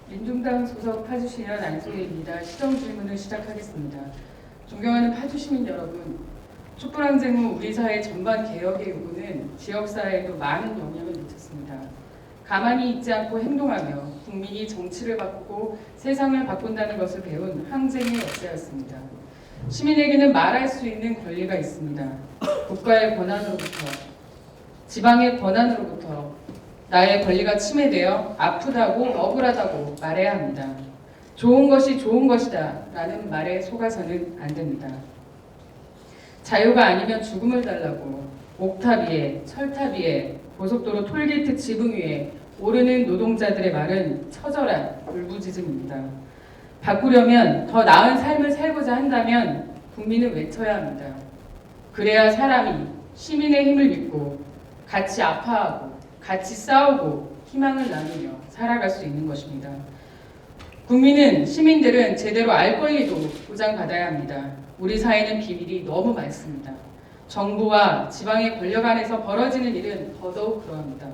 민중당 소속 파주시의원 안소희입니다. 시정 질문을 시작하겠습니다. 존경하는 파주시민 여러분, 촛불항쟁 후 우리 사회 전반 개혁의 요구는 지역사회에도 많은 영향을 미쳤습니다. 가만히 있지 않고 행동하며 국민이 정치를 바꾸고 세상을 바꾼다는 것을 배운 항쟁의 역사였습니다. 시민에게는 말할 수 있는 권리가 있습니다. 국가의 권한으로부터, 지방의 권한으로부터 나의 권리가 침해되어 아프다고 억울하다고 말해야 합니다. 좋은 것이 좋은 것이다 라는 말에 속아서는 안 됩니다. 자유가 아니면 죽음을 달라고 옥탑 위에, 철탑 위에, 고속도로 톨게이트 지붕 위에 오르는 노동자들의 말은 처절한 울부짖음입니다. 바꾸려면, 더 나은 삶을 살고자 한다면 국민은 외쳐야 합니다. 그래야 사람이 시민의 힘을 믿고 같이 아파하고 같이 싸우고 희망을 나누며 살아갈 수 있는 것입니다. 국민은, 시민들은 제대로 알 권리도 보장받아야 합니다. 우리 사회는 비밀이 너무 많습니다. 정부와 지방의 권력 안에서 벌어지는 일은 더더욱 그러합니다.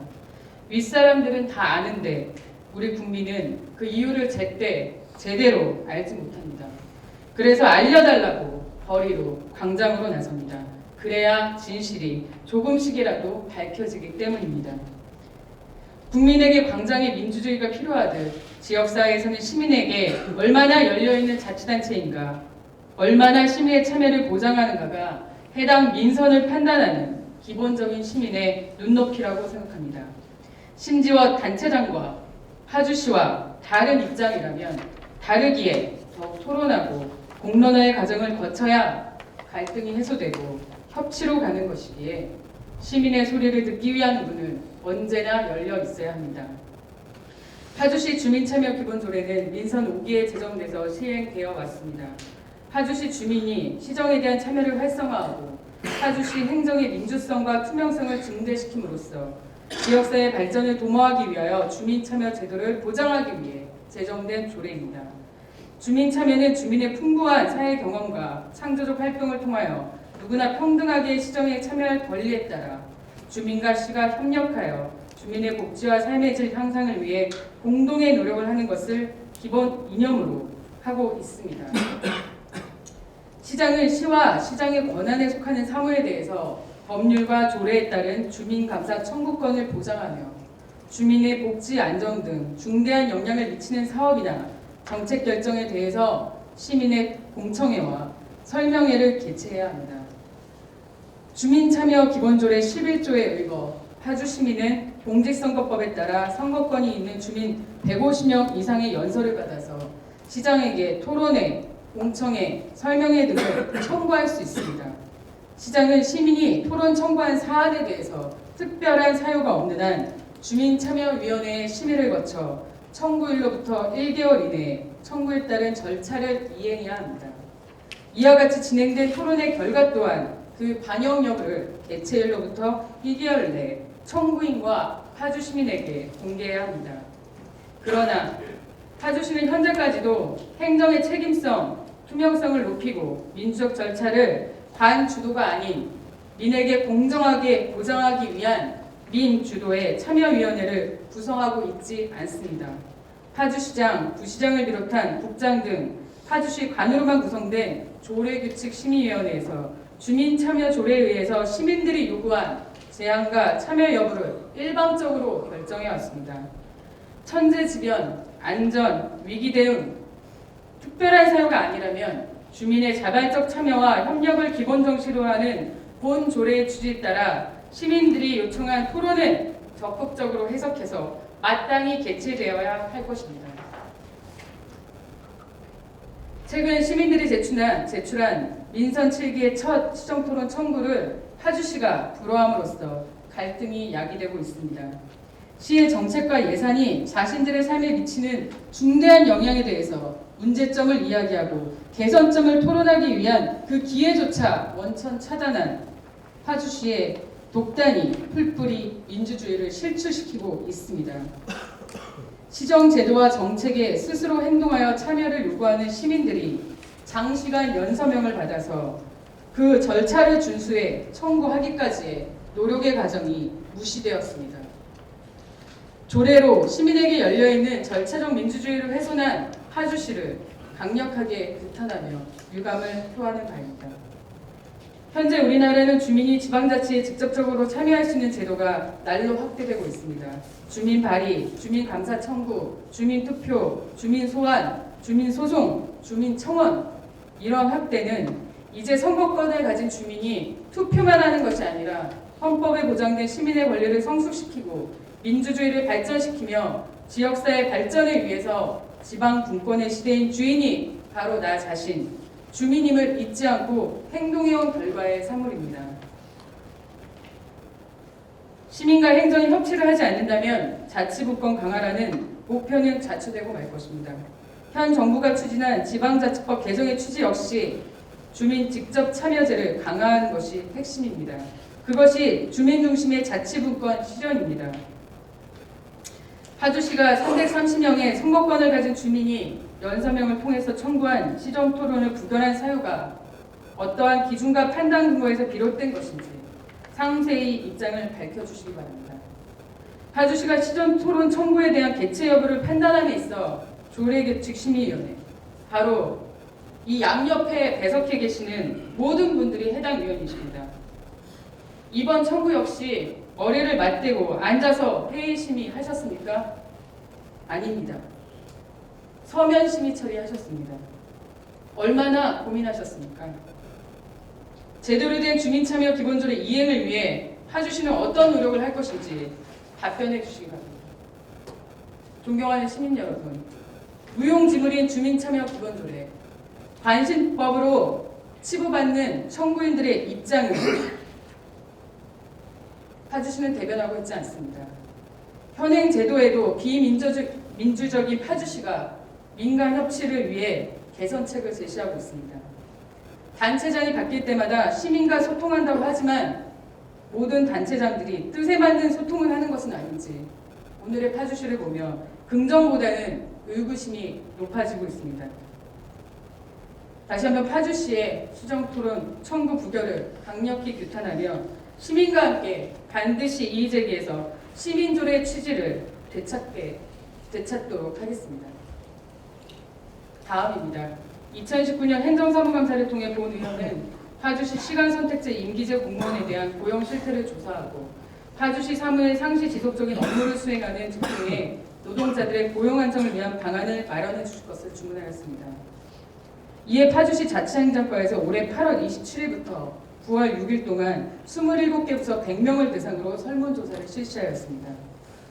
윗사람들은 다 아는데 우리 국민은 그 이유를 제대로 알지 못합니다. 그래서 알려달라고 거리로, 광장으로 나섭니다. 그래야 진실이 조금씩이라도 밝혀지기 때문입니다. 국민에게 광장의 민주주의가 필요하듯 지역사회에서는 시민에게 얼마나 열려있는 자치단체인가, 얼마나 시민의 참여를 보장하는가가 해당 민선을 판단하는 기본적인 시민의 눈높이라고 생각합니다. 심지어 단체장과 파주시와 다른 입장이라면 다르기에 더욱 토론하고 공론화의 과정을 거쳐야 갈등이 해소되고 협치로 가는 것이기에 시민의 소리를 듣기 위한 문은 언제나 열려 있어야 합니다. 파주시 주민참여기본조례는 민선 5기에 제정돼서 시행되어 왔습니다. 파주시 주민이 시정에 대한 참여를 활성화하고 파주시 행정의 민주성과 투명성을 증대시킴으로써 지역사회 발전을 도모하기 위하여 주민참여 제도를 보장하기 위해 제정된 조례입니다. 주민참여는 주민의 풍부한 사회 경험과 창조적 활동을 통하여 누구나 평등하게 시정에 참여할 권리에 따라 주민과 시가 협력하여 주민의 복지와 삶의 질 향상을 위해 공동의 노력을 하는 것을 기본 이념으로 하고 있습니다. 시장은 시와 시장의 권한에 속하는 사무에 대해서 법률과 조례에 따른 주민감사 청구권을 보장하며 주민의 복지 안정 등 중대한 영향을 미치는 사업이나 정책 결정에 대해서 시민의 공청회와 설명회를 개최해야 합니다. 주민참여기본조례 11조에 의거 파주시민은 공직선거법에 따라 선거권이 있는 주민 150명 이상의 연설을 받아서 시장에게 토론회, 공청회, 설명회 등을 청구할 수 있습니다. 시장은 시민이 토론 청구한 사안에 대해서 특별한 사유가 없는 한 주민참여위원회의 심의를 거쳐 청구일로부터 1개월 이내에 청구에 따른 절차를 이행해야 합니다. 이와 같이 진행된 토론의 결과 또한 그 반영 여부를 개최일로부터 2개월 내에 청구인과 파주시민에게 공개해야 합니다. 그러나 파주시는 현재까지도 행정의 책임성, 투명성을 높이고 민주적 절차를 반주도가 아닌 민에게 공정하게 보장하기 위한 민주도의 참여위원회를 구성하고 있지 않습니다. 파주시장, 부시장을 비롯한 국장 등 파주시 관으로만 구성된 조례규칙심의위원회에서 주민참여조례에 의해서 시민들이 요구한 제한과 참여 여부를 일방적으로 결정해왔습니다. 천재지변, 안전, 위기 대응, 특별한 사유가 아니라면 주민의 자발적 참여와 협력을 기본 정신으로 하는 본 조례의 취지에 따라 시민들이 요청한 토론은 적극적으로 해석해서 마땅히 개최되어야 할 것입니다. 최근 시민들이 제출한 민선 7기의 첫 시정토론 청구를 파주시가 불허함으로써 갈등이 야기되고 있습니다. 시의 정책과 예산이 자신들의 삶에 미치는 중대한 영향에 대해서 문제점을 이야기하고 개선점을 토론하기 위한 그 기회조차 원천 차단한 파주시의 독단이 풀뿌리 민주주의를 실추시키고 있습니다. 시정제도와 정책에 스스로 행동하여 참여를 요구하는 시민들이 장시간 연서명을 받아서 그 절차를 준수해 청구하기까지의 노력의 과정이 무시되었습니다. 조례로 시민에게 열려있는 절차적 민주주의를 훼손한 파주시를 강력하게 규탄하며 유감을 표하는 바입니다. 현재 우리나라는 주민이 지방자치에 직접적으로 참여할 수 있는 제도가 날로 확대되고 있습니다. 주민 발의, 주민 감사 청구, 주민 투표, 주민 소환, 주민 소송, 주민 청원 이런 확대는 이제 선거권을 가진 주민이 투표만 하는 것이 아니라 헌법에 보장된 시민의 권리를 성숙시키고 민주주의를 발전시키며 지역사회 발전을 위해서 지방 분권의 시대인 주인이 바로 나 자신, 주민임을 잊지 않고 행동해온 결과의 산물입니다. 시민과 행정이 협치를 하지 않는다면 자치분권 강화라는 목표는 자초되고 말 것입니다. 현 정부가 추진한 지방자치법 개정의 취지 역시 주민 직접 참여제를 강화하는 것이 핵심입니다. 그것이 주민 중심의 자치분권 실현입니다. 파주시가 330명의 선거권을 가진 주민이 연서명을 통해서 청구한 시정토론을 부결한 사유가 어떠한 기준과 판단 근거에서 비롯된 것인지 상세히 입장을 밝혀주시기 바랍니다. 파주시가 시정토론 청구에 대한 개최 여부를 판단함에 있어 조례규칙심의위원회, 바로 이 양옆에 배석해 계시는 모든 분들이 해당 위원이십니다. 이번 청구 역시 머리를 맞대고 앉아서 회의 심의하셨습니까? 아닙니다. 서면 심의 처리하셨습니다. 얼마나 고민하셨습니까? 제대로 된 주민참여 기본조례 이행을 위해 파주시는 어떤 노력을 할 것인지 답변해 주시기 바랍니다. 존경하는 시민 여러분, 무용지물인 주민참여 기본조례, 관심법으로 치부받는 청구인들의 입장을 파주시는 대변하고 있지 않습니다. 현행 제도에도 비민주적인 파주시가 민간 협치를 위해 개선책을 제시하고 있습니다. 단체장이 바뀔 때마다 시민과 소통한다고 하지만 모든 단체장들이 뜻에 맞는 소통을 하는 것은 아닌지 오늘의 파주시를 보며 긍정보다는 의구심이 높아지고 있습니다. 다시 한번 파주시의 시정토론 청구 부결을 강력히 규탄하며 시민과 함께 반드시 이의 제기해서 시민조례의 취지를 되찾도록 하겠습니다. 다음입니다. 2019년 행정사무감사를 통해 본 의원은 파주시 시간선택제 임기제 공무원에 대한 고용 실태를 조사하고 파주시 사무의 상시 지속적인 업무를 수행하는 직종의 노동자들의 고용 안정을 위한 방안을 마련해 주실 것을 주문하였습니다. 이에 파주시 자치행정과에서 올해 8월 27일부터 9월 6일 동안 27개 부서 100명을 대상으로 설문조사를 실시하였습니다.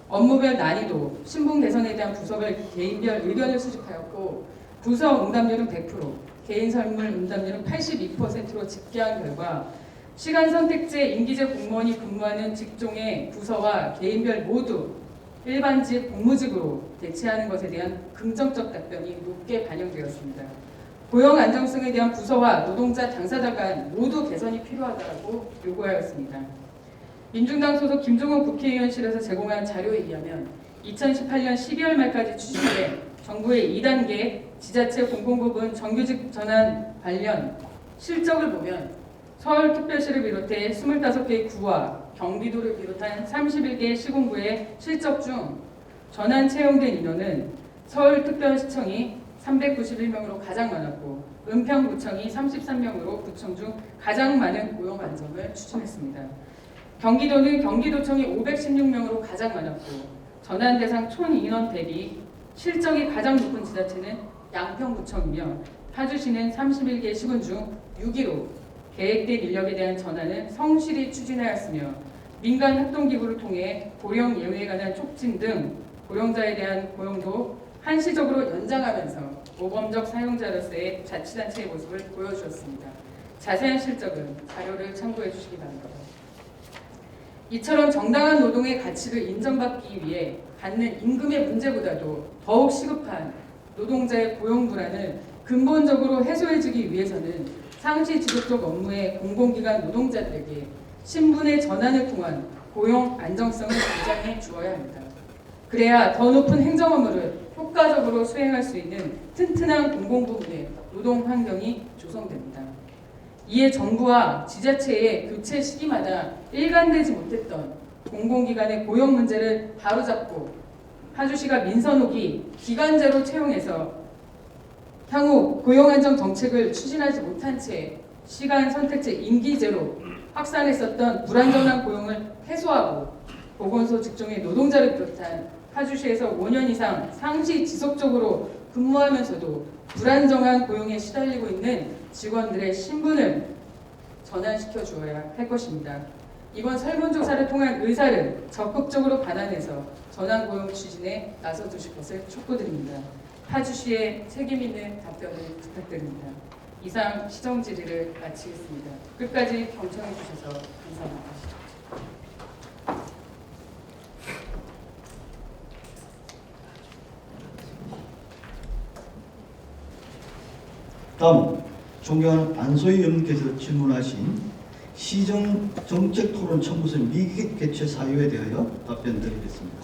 업무별 난이도, 신분 개선에 대한 부서별 개인별 의견을 수집하였고 부서 응답률은 100%, 개인 설문 응답률은 82%로 집계한 결과 시간 선택제 임기제 공무원이 근무하는 직종의 부서와 개인별 모두 일반직 공무직으로 대체하는 것에 대한 긍정적 답변이 높게 반영되었습니다. 고용 안정성에 대한 부서와 노동자 당사자 간 모두 개선이 필요하다고 요구하였습니다. 민중당 소속 김종욱 국회의원실에서 제공한 자료에 의하면 2018년 12월 말까지 추진된 정부의 2단계 지자체 공공부문 정규직 전환 관련 실적을 보면 서울특별시를 비롯해 25개의 구와 경기도를 비롯한 31개의 시군구의 실적 중 전환 채용된 인원은 서울특별시청이 391명으로 가장 많았고 은평구청이 33명으로 구청 중 가장 많은 고용 안정을 추진했습니다. 경기도는 경기도청이 516명으로 가장 많았고 전환 대상 총 인원 대비 실적이 가장 높은 지자체는 양평구청이며 파주시는 31개 시군 중 6위로 계획된 인력에 대한 전환을 성실히 추진하였으며 민간 협동기구를 통해 고령 예우에 관한 촉진 등 고령자에 대한 고용도 한시적으로 연장하면서 모범적 사용자로서의 자치단체의 모습을 보여주었습니다. 자세한 실적은 자료를 참고해 주시기 바랍니다. 이처럼 정당한 노동의 가치를 인정받기 위해 갖는 임금의 문제보다도 더욱 시급한 노동자의 고용 불안을 근본적으로 해소해주기 위해서는 상시 지속적 업무의 공공기관 노동자들에게 신분의 전환을 통한 고용 안정성을 보장해 주어야 합니다. 그래야 더 높은 행정 업무를 효과적으로 수행할 수 있는 튼튼한 공공부문의 노동 환경이 조성됩니다. 이에 정부와 지자체의 교체 시기마다 일관되지 못했던 공공기관의 고용 문제를 바로잡고 파주시가 민선호기 기간제로 채용해서 향후 고용안정 정책을 추진하지 못한 채 시간 선택제 임기제로 확산했었던 불안정한 고용을 해소하고 보건소 직종의 노동자를 비롯한 파주시에서 5년 이상 상시 지속적으로 근무하면서도 불안정한 고용에 시달리고 있는 직원들의 신분을 전환시켜 주어야 할 것입니다. 이번 설문조사를 통한 의사를 적극적으로 반환해서 전환고용 추진에 나서주실 것을 촉구드립니다. 파주시의 책임있는 답변을 부탁드립니다. 이상 시정 질의를 마치겠습니다. 끝까지 경청해 주셔서 감사합니다. 다음 존경하는 안소희 의원님께서 질문하신 시정 정책 토론 청구서 미개 개최 사유에 대하여 답변드리겠습니다.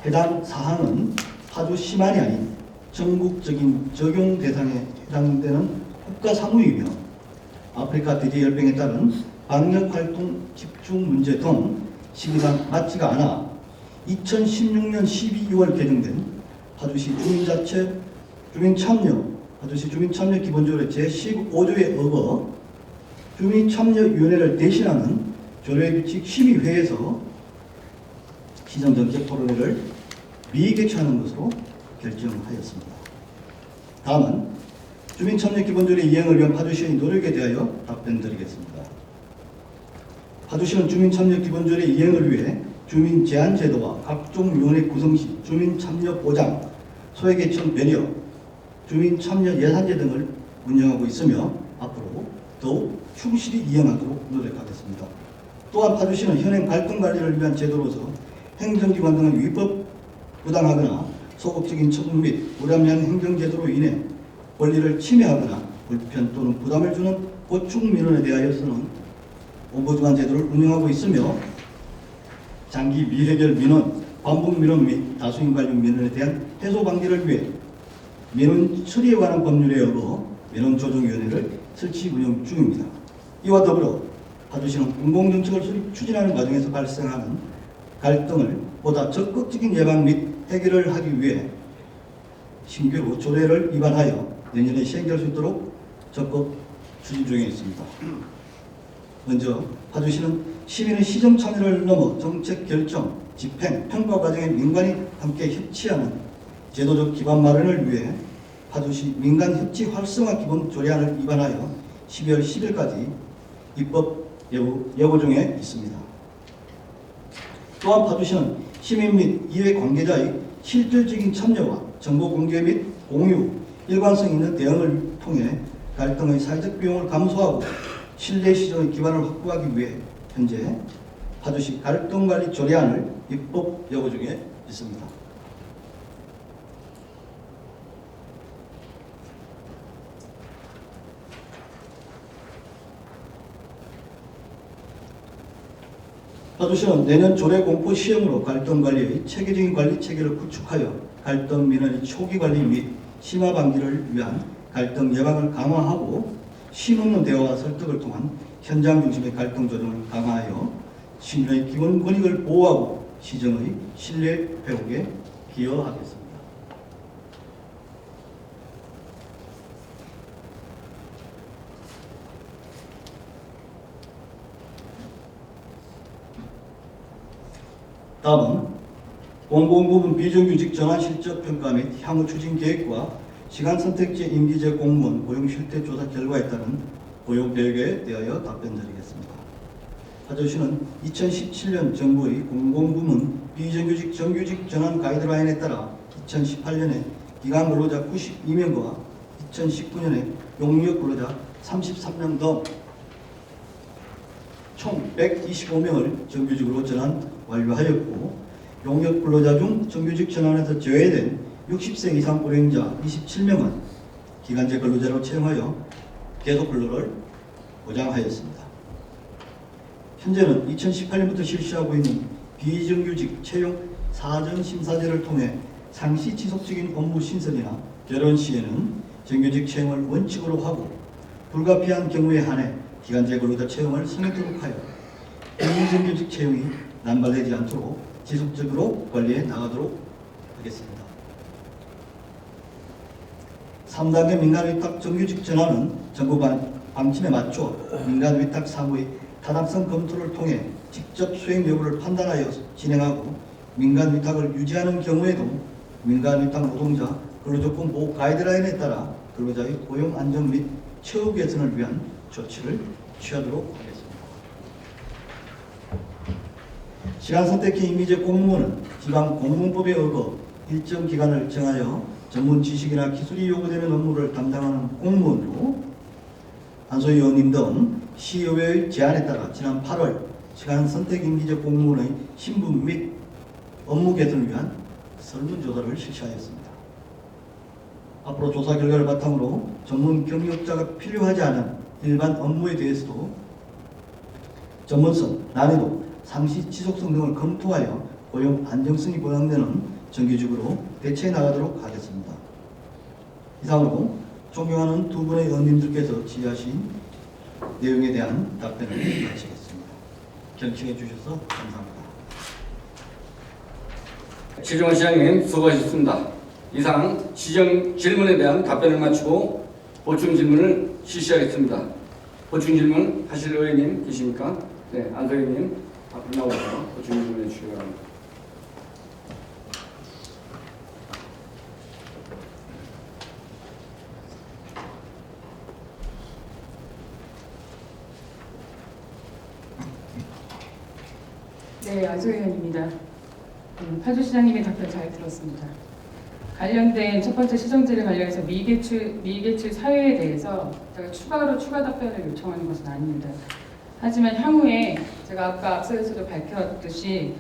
해당 사항은 파주시만이 아닌 전국적인 적용 대상에 해당되는 국가 사무이며 아프리카 돼지열병에 따른 방역활동 집중 문제 등 시기상 맞지가 않아 2016년 12월 개정된 파주시 파주시 주민참여 기본조례 제15조에 어거 주민참여위원회를 대신하는 조례규칙 심의회에서 시정정책 토론회를 미개최하는 것으로 결정하였습니다. 다음은 주민참여 기본조례 이행을 위한 파주시의 노력에 대하여 답변드리겠습니다. 파주시는 주민참여 기본조례 이행을 위해 주민제한제도와 각종 위원회 구성 시 주민참여 보장, 소외계층 배려, 주민참여 예산제 등을 운영하고 있으며 앞으로 더욱 충실히 이행하도록 노력하겠습니다. 또한 파주시는 현행 갈등관리를 위한 제도로서 행정기관 등의 위법 부당하거나 소극적인 처분 및 불합리한 행정제도로 인해 권리를 침해하거나 불편 또는 부담을 주는 고충 민원에 대하여서는 옴부드만 제도를 운영하고 있으며 장기 미해결 민원, 반복 민원 및 다수인 관련 민원에 대한 해소 방지를 위해 민원 처리에 관한 법률에 어거 민원조정위원회를 설치 운영 중입니다. 이와 더불어 파주시는 공공정책을 추진하는 과정에서 발생하는 갈등을 보다 적극적인 예방 및 해결을 하기 위해 신규로 조례를 위반하여 내년에 시행될 수 있도록 적극 추진 중에 있습니다. 먼저 파주시는 시민의 시정 참여를 넘어 정책 결정, 집행, 평가 과정에 민간이 함께 협치하는 제도적 기반 마련을 위해 파주시 민간협치 활성화 기본 조례안을 위반하여 12월 10일까지 입법 예고 중에 있습니다. 또한 파주시는 시민 및 이해 관계자의 실질적인 참여와 정보 공개 및 공유, 일관성 있는 대응을 통해 갈등의 사회적 비용을 감소하고 신뢰 시정의 기반을 확보하기 위해 현재 파주시 갈등관리 조례안을 입법 예고 중에 있습니다. 파주시는 내년 조례 공포 시행으로 갈등관리의 체계적인 관리 체계를 구축하여 갈등 민원의 초기 관리 및 심화 방지를 위한 갈등 예방을 강화하고 심없는 대화와 설득을 통한 현장 중심의 갈등 조정을 강화하여 시민의 기본 권익을 보호하고 시정의 신뢰 회복에 기여하겠습니다. 다음은 공공부문 비정규직 전환 실적 평가 및 향후 추진 계획과 시간 선택제 임기제 공무원 고용 실태 조사 결과에 따른 고용 계획에 대하여 답변드리겠습니다. 파주시는 2017년 정부의 공공부문 비정규직 정규직 전환 가이드라인에 따라 2018년에 기간 근로자 92명과 2019년에 용역 근로자 33명 등 총 125명을 정규직으로 전환 완료하였고 용역 근로자 중 정규직 전환에서 제외된 60세 이상 고령자 27명은 기간제 근로자로 채용하여 계속 근로를 보장하였습니다. 현재는 2018년부터 실시하고 있는 비정규직 채용 사전심사제를 통해 상시 지속적인 업무 신설이나 결혼 시에는 정규직 채용을 원칙으로 하고 불가피한 경우에 한해 기간제 근로자 채용을 성행토록 하여 비정규직 채용이 남발되지 않도록 지속적으로 관리해 나가도록 하겠습니다. 3단계 민간위탁 정규직 전환은 정부 방침에 맞춰 민간위탁 사무의 타당성 검토를 통해 직접 수행 여부를 판단하여 진행하고 민간위탁을 유지하는 경우에도 민간위탁 노동자 근로조건 보호 가이드라인에 따라 근로자의 고용 안정 및 처우 개선을 위한 조치를 취하도록 하겠습니다. 시간 선택형 임의제 공무원은 지방 공무원법에 의거 일정 기간을 정하여 전문 지식이나 기술이 요구되는 업무를 담당하는 공무원으로 한소희 의원님 등 시의회의 제안에 따라 지난 8월 시간 선택 임의제 공무원의 신분 및 업무 개선을 위한 설문조사를 실시하였습니다. 앞으로 조사 결과를 바탕으로 전문 경력자가 필요하지 않은 일반 업무에 대해서도 전문성, 난이도, 상시 지속성 등을 검토하여 고용 안정성이 보장되는 정기적으로 대처해 나가도록 하겠습니다. 이상으로 존경하는 두 분의 의원님들께서 지휘하신 내용에 대한 답변을 마치겠습니다. 경청해 주셔서 감사합니다. 최종원 시장님 수고하셨습니다. 이상 시정 질문에 대한 답변을 마치고 보충 질문을 실시하겠습니다. 보충 질문 하실 의원님 계십니까? 네, 안 의원님 앞으로 나오셔서 보충 질문해 주시기 바랍니다. 네, 안소희 의원입니다. 파주시장님의 답변 잘 들었습니다. 관련된 첫 번째 시정제를 관련해서 미개출 사유에 대해서 제가 추가 답변을 요청하는 것은 아닙니다. 하지만 향후에 제가 아까 앞서서도 밝혔듯이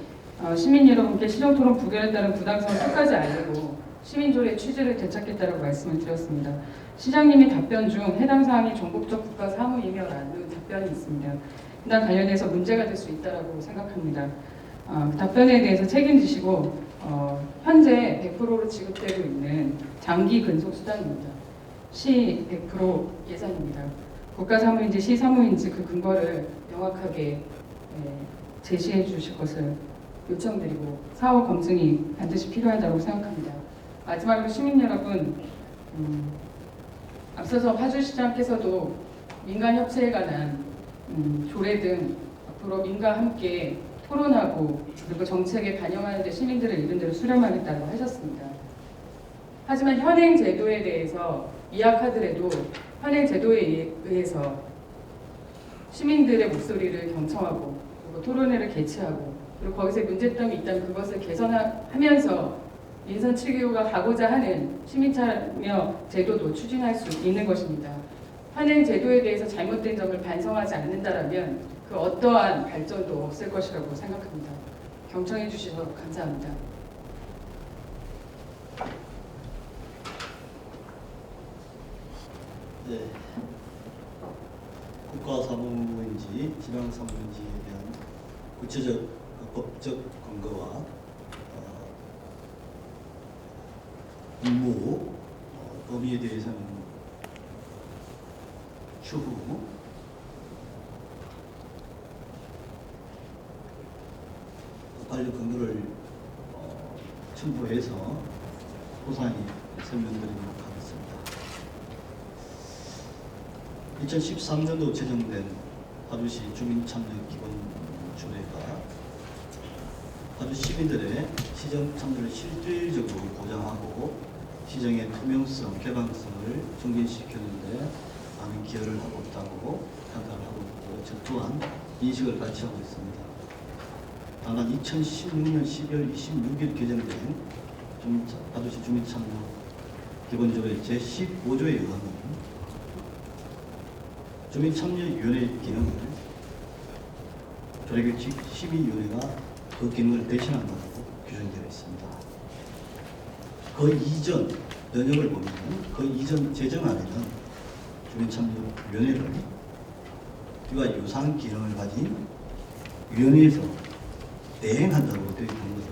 시민 여러분께 시정토론 부결에 따른 부당성을 끝까지 알리고 시민조례 취지를 되찾겠다고 말씀을 드렸습니다. 시장님의 답변 중 해당 사항이 전국적 국가 사무임이라는 답변이 있습니다. 이날 관련해서 문제가 될 수 있다고 생각합니다. 그 답변에 대해서 책임지시고 현재 100%로 지급되고 있는 장기 근속 수당입니다. 시 100% 예산입니다. 국가 사무인지 시 사무인지 그 근거를 명확하게 제시해 주실 것을 요청드리고 사후 검증이 반드시 필요하다고 생각합니다. 마지막으로 시민 여러분, 앞서서 파주시장께서도 민간협체에 관한 조례 등 앞으로 민과 함께 토론하고 그리고 정책에 반영하는 데 시민들을 이른대로 수렴하겠다고 하셨습니다. 하지만 현행 제도에 대해서 이약하더라도 현행 제도에 의해서 시민들의 목소리를 경청하고 그리고 토론회를 개최하고 그리고 거기서 문제점이 있다면 그것을 개선하면서 민선 7개호가 가고자 하는 시민참여 제도도 추진할 수 있는 것입니다. 현행 제도에 대해서 잘못된 점을 반성하지 않는다면 그 어떠한 발전도 없을 것이라고 생각합니다. 경청해 주셔서 감사합니다. 네. 국가사무인지 지방사무인지에 대한 구체적 법적 근거와 임무 범위에 대해서는 추후 관련 근거를 첨부해서 소상히 설명드리도록 하겠습니다. 2013년도 제정된 파주시 주민참여기본조례가 파주 시민들의 시정 참여를 실질적으로 보장하고 시정의 투명성, 개방성을 증진시키는데 많은 기여를 하고 있다고 평가를 하고 있고 저 또한 인식을 같이 하고 있습니다. 다만 2016년 12월 26일 개정된 파주시 주민참여 기본조례 제15조에 의하면 주민참여위원회 기능을 조례규칙 심의위원회가 그 기능을 대신한다고 규정되어 있습니다. 그 이전 연역을 보면 그 이전 제정안에는 주민참여위원회를 이와 유사한 기능을 가진 위원회에서 대행한다고 되어 있는 것을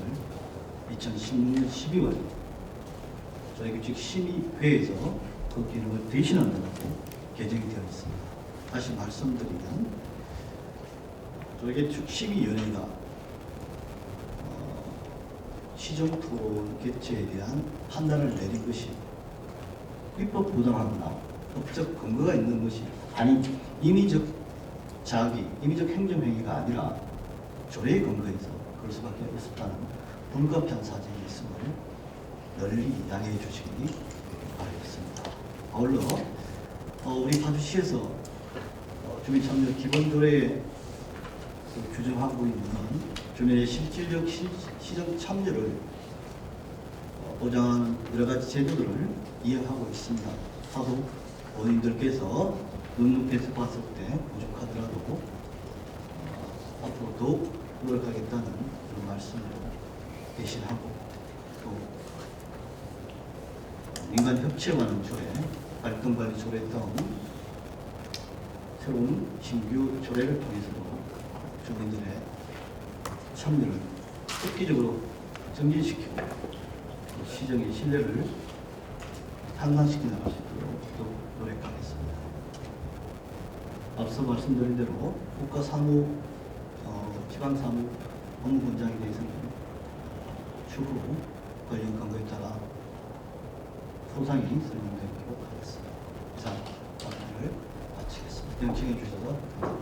2016년 12월 조례규칙 심의회에서 그 기능을 대신한다고 개정이 되어 있습니다. 다시 말씀드리면 조례규칙 심의위원회가 시정토론 개최에 대한 판단을 내린 것이 입법 부당하거나 법적 근거가 있는 것이 아닌 임의적 자기, 임의적 행정행위가 아니라 조례에 근거해서 그럴 수밖에 없었다는 불가피한 사정이 있음을 널리 양해해 주시기 바라겠습니다. 아울러 우리 파주시에서 주민참여 기본조례에 규정하고 있는 주민의 실질적 시정 참여를 보장하는 여러 가지 제도들을 이행하고 있습니다. 다소 본인들께서 눈높이에서 봤을 때 부족하더라도 앞으로 더욱 노력하겠다는 그런 말씀을 대신하고 또 민간 협치에 관한 조례, 활동관리 조례 등 새로운 신규 조례를 통해서도 주민들의 참여를 획기적으로 증진시키고 시정의 신뢰를 향상시켜 나갈 수 있도록 또 노력하겠습니다. 앞서 말씀드린 대로 국가사무, 지방사무 업무분장에 대해서는 추후 관련 근거에 따라 소상히 설명드리도록 하겠습니다. 이상 발언을 마치겠습니다. 영청해 주셔서 감사합니다.